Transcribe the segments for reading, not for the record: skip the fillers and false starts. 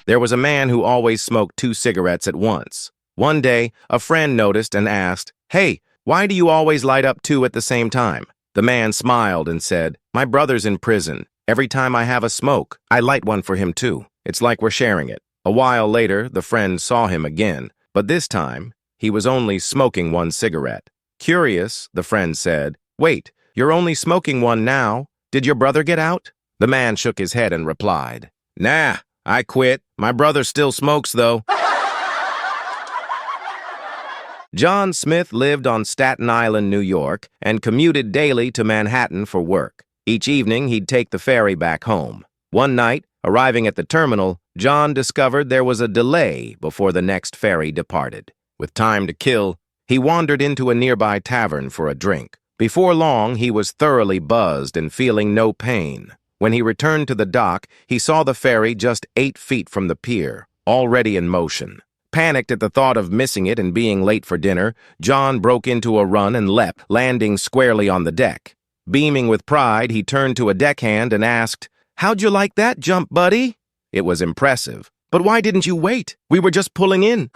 There was a man who always smoked 2 cigarettes at once. One day, a friend noticed and asked, "Hey, why do you always light up 2 at the same time?" The man smiled and said, "My brother's in prison. Every time I have a smoke, I light one for him too. It's like we're sharing it." A while later, the friend saw him again, but this time, he was only smoking 1 cigarette. Curious, the friend said, "Wait, you're only smoking one now? Did your brother get out?" The man shook his head and replied, "Nah, I quit. My brother still smokes, though." John Smith lived on Staten Island, New York, and commuted daily to Manhattan for work. Each evening, he'd take the ferry back home. One night, arriving at the terminal, John discovered there was a delay before the next ferry departed. With time to kill, he wandered into a nearby tavern for a drink. Before long, he was thoroughly buzzed and feeling no pain. When he returned to the dock, he saw the ferry just 8 feet from the pier, already in motion. Panicked at the thought of missing it and being late for dinner, John broke into a run and leapt, landing squarely on the deck. Beaming with pride, he turned to a deckhand and asked, "How'd you like that jump, buddy?" It was impressive. "But why didn't you wait? We were just pulling in."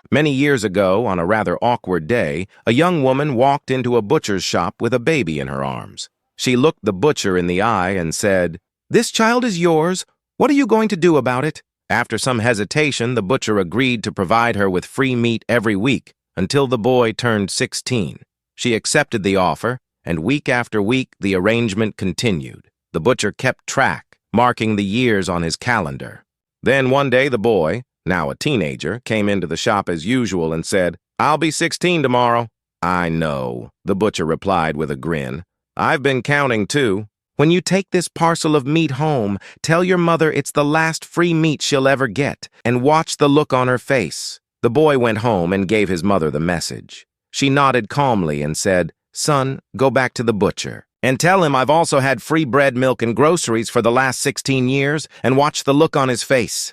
Many years ago, on a rather awkward day, a young woman walked into a butcher's shop with a baby in her arms. She looked the butcher in the eye and said, "This child is yours. What are you going to do about it?" After some hesitation, the butcher agreed to provide her with free meat every week until the boy turned 16. She accepted the offer, and week after week the arrangement continued. The butcher kept track, marking the years on his calendar. Then one day the boy, now a teenager, came into the shop as usual and said, "I'll be 16 tomorrow." "I know," the butcher replied with a grin. "I've been counting too. When you take this parcel of meat home, tell your mother it's the last free meat she'll ever get, and watch the look on her face." The boy went home and gave his mother the message. She nodded calmly and said, "Son, go back to the butcher and tell him I've also had free bread, milk, and groceries for the last 16 years, and watch the look on his face."